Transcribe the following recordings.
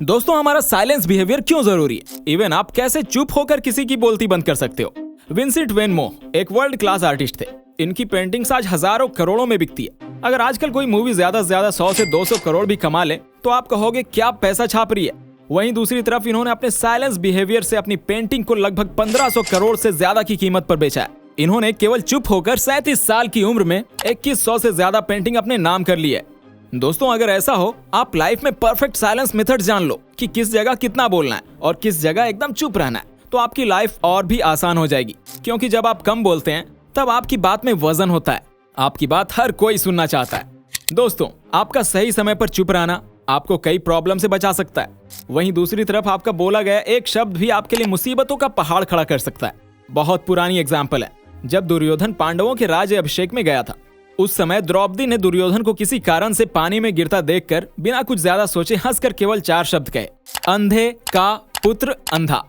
दोस्तों, हमारा silence behaviour क्यों जरूरी है? इवन आप कैसे चुप होकर किसी की बोलती बंद कर सकते हो? विंसेंट वैन गो एक वर्ल्ड क्लास आर्टिस्ट थे। इनकी पेंटिंग्स आज हजारों करोड़ों में बिकती है। अगर आजकल कोई मूवी ज्यादा से ज्यादा 100 से 200 करोड़ भी कमा ले तो आप कहोगे क्या पैसा छाप रही है। वहीं दूसरी तरफ इन्होंने अपने साइलेंस बिहेवियर से अपनी पेंटिंग को लगभग 1500 करोड़ से ज्यादा की कीमत पर बेचा है। इन्होंने केवल चुप होकर 37 साल की उम्र में 2100 से ज्यादा पेंटिंग अपने नाम कर ली है। दोस्तों, अगर ऐसा हो, आप लाइफ में परफेक्ट साइलेंस मेथड जान लो कि किस जगह कितना बोलना है और किस जगह एकदम चुप रहना है, तो आपकी लाइफ और भी आसान हो जाएगी। क्योंकि जब आप कम बोलते हैं तब आपकी बात में वजन होता है, आपकी बात हर कोई सुनना चाहता है। दोस्तों, आपका सही समय पर चुप रहना आपको कई प्रॉब्लम से बचा सकता है। वहीं दूसरी तरफ आपका बोला गया एक शब्द भी आपके लिए मुसीबतों का पहाड़ खड़ा कर सकता है। बहुत पुरानी एग्जाम्पल है, जब दुर्योधन पांडवों के राज्य अभिषेक में गया था, उस समय द्रौपदी ने दुर्योधन को किसी कारण से पानी में गिरता देखकर बिना कुछ ज्यादा सोचे हंसकर केवल 4 शब्द कहे, अंधे का पुत्र अंधा।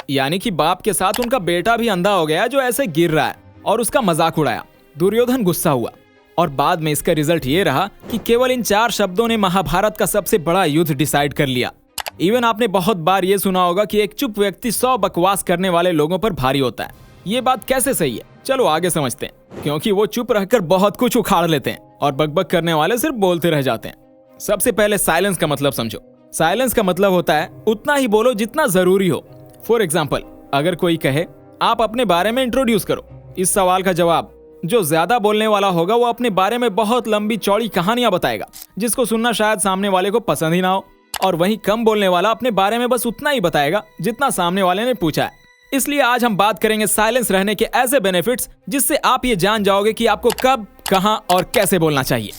यानी कि बाप के साथ उनका बेटा भी अंधा हो गया जो ऐसे गिर रहा है, और उसका मजाक उड़ाया। दुर्योधन गुस्सा हुआ और बाद में इसका रिजल्ट ये रहा कि केवल इन 4 शब्दों ने महाभारत का सबसे बड़ा युद्ध डिसाइड कर लिया। इवन आपने बहुत बार ये सुना होगा कि एक चुप व्यक्ति 100 बकवास करने वाले लोगों पर भारी होता है। ये बात कैसे सही है? चलो आगे समझते हैं। क्योंकि वो चुप रहकर बहुत कुछ उखाड़ लेते हैं और बकबक करने वाले सिर्फ बोलते रह जाते हैं। सबसे पहले साइलेंस का मतलब समझो। साइलेंस का मतलब होता है उतना ही बोलो जितना जरूरी हो। फॉर एग्जाम्पल, अगर कोई कहे आप अपने बारे में इंट्रोड्यूस करो, इस सवाल का जवाब जो ज्यादा बोलने वाला होगा वो अपने बारे में बहुत लंबी चौड़ी कहानियां बताएगा, जिसको सुनना शायद सामने वाले को पसंद ही ना हो। और वहीं कम बोलने वाला अपने बारे में बस उतना ही बताएगा जितना सामने वाले ने पूछा है। इसलिए आज हम बात करेंगे साइलेंस रहने के ऐसे बेनिफिट्स जिससे आप ये जान जाओगे कि आपको कब, कहां और कैसे बोलना चाहिए।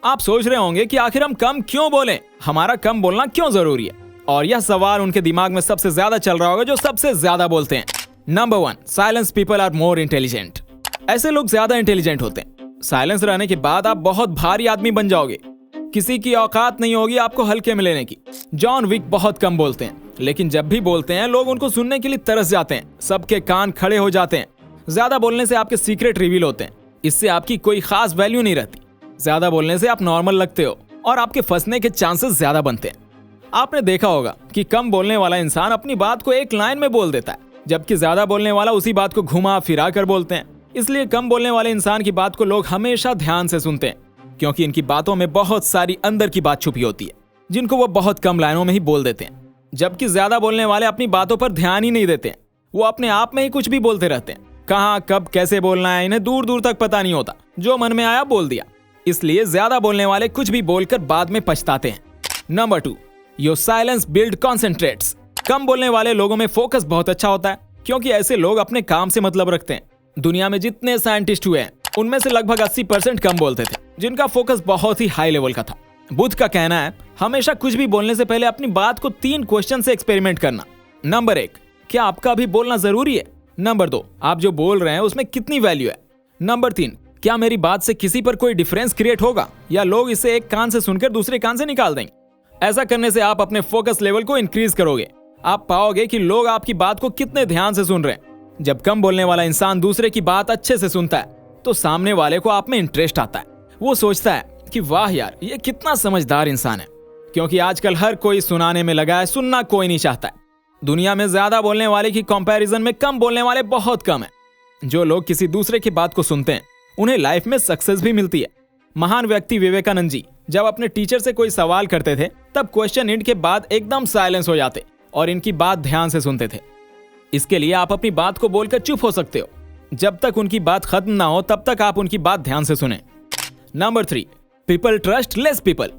आप सोच रहे होंगे कि आखिर हम कम क्यों बोलें, हमारा कम बोलना क्यों जरूरी है? और यह सवाल उनके दिमाग में सबसे ज्यादा चल रहा होगा जो सबसे ज्यादा बोलते हैं। Number 1, silence people are more intelligent. ऐसे लोग ज्यादा इंटेलिजेंट होते हैं। साइलेंस रहने के बाद आप बहुत भारी आदमी बन जाओगे। किसी की औकात नहीं होगी आपको हल्के में लेने की। जॉन विक बहुत कम बोलते हैं, लेकिन जब भी बोलते हैं लोग उनको सुनने के लिए तरस जाते हैं, सबके कान खड़े हो जाते हैं। ज्यादा बोलने से आपके सीक्रेट रिवील होते हैं, इससे आपकी कोई खास वैल्यू नहीं रहती। ज्यादा बोलने से आप नॉर्मल लगते हो और आपके फंसने के चांसेस ज्यादा बनते हैं। आपने देखा होगा कि कम बोलने वाला इंसान अपनी बात को एक लाइन में बोल देता है, जबकि ज्यादा बोलने वाला उसी बात को घुमा फिरा कर बोलते हैं। इसलिए कम बोलने वाले इंसान की बात को लोग हमेशा ध्यान से सुनते हैं, क्योंकि इनकी बातों में बहुत सारी अंदर की बात छुपी होती है, जिनको वो बहुत कम लाइनों में ही बोल देते हैं। जबकि ज्यादा बोलने वाले अपनी बातों पर ध्यान ही नहीं देते हैं, वो अपने आप में ही कुछ भी बोलते रहते हैं। कहाँ, कब, कैसे बोलना है इन्हें दूर दूर तक पता नहीं होता, जो मन में आया बोल दिया। इसलिए ज्यादा बोलने वाले कुछ भी बोलकर बाद में पछताते हैं। Number 2, your silence build concentrates. कम बोलने वाले लोगों में फोकस बहुत अच्छा होता है, क्योंकि ऐसे लोग अपने काम से मतलब रखते हैं। दुनिया में जितने साइंटिस्ट हुए हैं उनमें से लगभग 80% कम बोलते थे, जिनका फोकस बहुत ही हाई लेवल का था। बुद्ध का कहना है हमेशा कुछ भी बोलने से पहले अपनी बात को 3 क्वेश्चन से एक्सपेरिमेंट करना। नंबर 1, क्या आपका अभी बोलना जरूरी है? नंबर 2, आप जो बोल रहे हैं उसमें कितनी वैल्यू है? नंबर 3, क्या मेरी बात से किसी पर कोई डिफरेंस क्रिएट होगा या लोग इसे एक कान से सुनकर दूसरे कान से निकाल देंगे? ऐसा करने से आप अपने फोकस लेवल को इंक्रीज करोगे। आप पाओगे कि लोग आपकी बात को कितने ध्यान से सुन रहे हैं। जब कम बोलने वाला इंसान दूसरे की बात अच्छे से सुनता है तो सामने वाले को आप में इंटरेस्ट आता है। वो सोचता है कि वाह यार, ये कितना समझदार इंसान है। क्योंकि आजकल हर कोई सुनाने में लगा है, सुनना कोई नहीं चाहता है। दुनिया में ज्यादा बोलने वाले की कंपैरिजन में कम बोलने वाले बहुत कम है। जो लोग किसी दूसरे की बात को सुनते हैं उन्हें लाइफ में सक्सेस भी मिलती है। महान व्यक्ति विवेकानंद जी जब अपने टीचर से कोई सवाल करते थे तब क्वेश्चन एंड के बाद एकदम साइलेंस हो जाते और इनकी बात ध्यान से सुनते थे। इसके लिए आप अपनी बात को बोलकर चुप हो सकते हो। जब तक उनकी बात खत्म ना हो तब तक आप उनकी बात ध्यान से सुने। Number 3, people trust less people.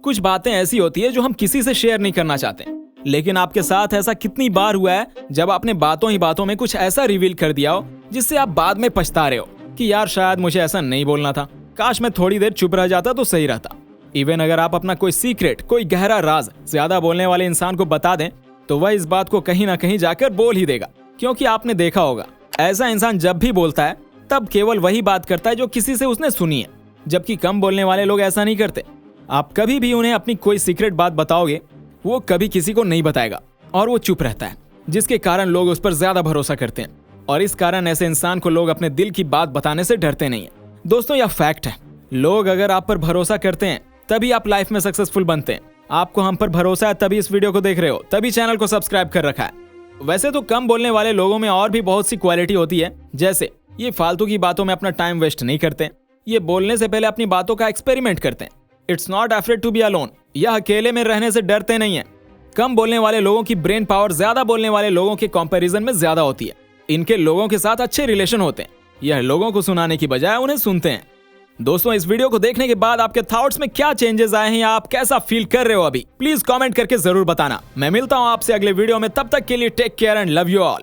कुछ बातें ऐसी होती है जो हम किसी से शेयर नहीं करना चाहते, लेकिन आपके साथ ऐसा कितनी बार हुआ है जब आपने बातों ही बातों में कुछ ऐसा रिवील कर दिया हो जिससे आप बाद में पछता रहे हो कि यार शायद मुझे ऐसा नहीं बोलना था, काश मैं थोड़ी देर चुप रह जाता तो सही रहता। इवन अगर आप अपना कोई सीक्रेट, कोई गहरा राज ज्यादा बोलने वाले इंसान को बता दें तो वह इस बात को कहीं ना कहीं जाकर बोल ही देगा। क्योंकि आपने देखा होगा ऐसा इंसान जब भी बोलता है तब केवल वही बात करता है जो किसी से उसने सुनी है, जबकि कम बोलने वाले लोग ऐसा नहीं करते। आप कभी भी उन्हें अपनी कोई सीक्रेट बात बताओगे वो कभी किसी को नहीं बताएगा और वो चुप रहता है, जिसके कारण लोग उस पर ज्यादा भरोसा करते हैं। और इस कारण ऐसे इंसान को लोग अपने दिल की बात बताने से डरते नहीं है। दोस्तों, यह फैक्ट है। लोग अगर आप पर भरोसा करते हैं तभी आप लाइफ में सक्सेसफुल बनते हैं। आपको हम पर भरोसा है तभी इस वीडियो को देख रहे हो, तभी चैनल को सब्सक्राइब कर रखा है। वैसे तो कम बोलने वाले लोगों में और भी बहुत सी क्वालिटी होती है, जैसे ये फालतू की बातों में अपना टाइम वेस्ट नहीं करते, ये बोलने से पहले अपनी बातों का एक्सपेरिमेंट करते हैं, it's not afraid to be alone, यह अकेले में रहने से डरते नहीं है। कम बोलने वाले लोगों की ब्रेन पावर ज्यादा बोलने वाले लोगों के कंपैरिजन में ज्यादा होती है। इनके लोगों के साथ अच्छे रिलेशन होते हैं, यह लोगों को सुनाने की बजाय उन्हें सुनते हैं। दोस्तों, इस वीडियो को देखने के बाद आपके थॉट्स में क्या चेंजेस आए हैं या आप कैसा फील कर रहे हो अभी, प्लीज कमेंट करके जरूर बताना। मैं मिलता हूं आपसे अगले वीडियो में, तब तक के लिए take care and love you all.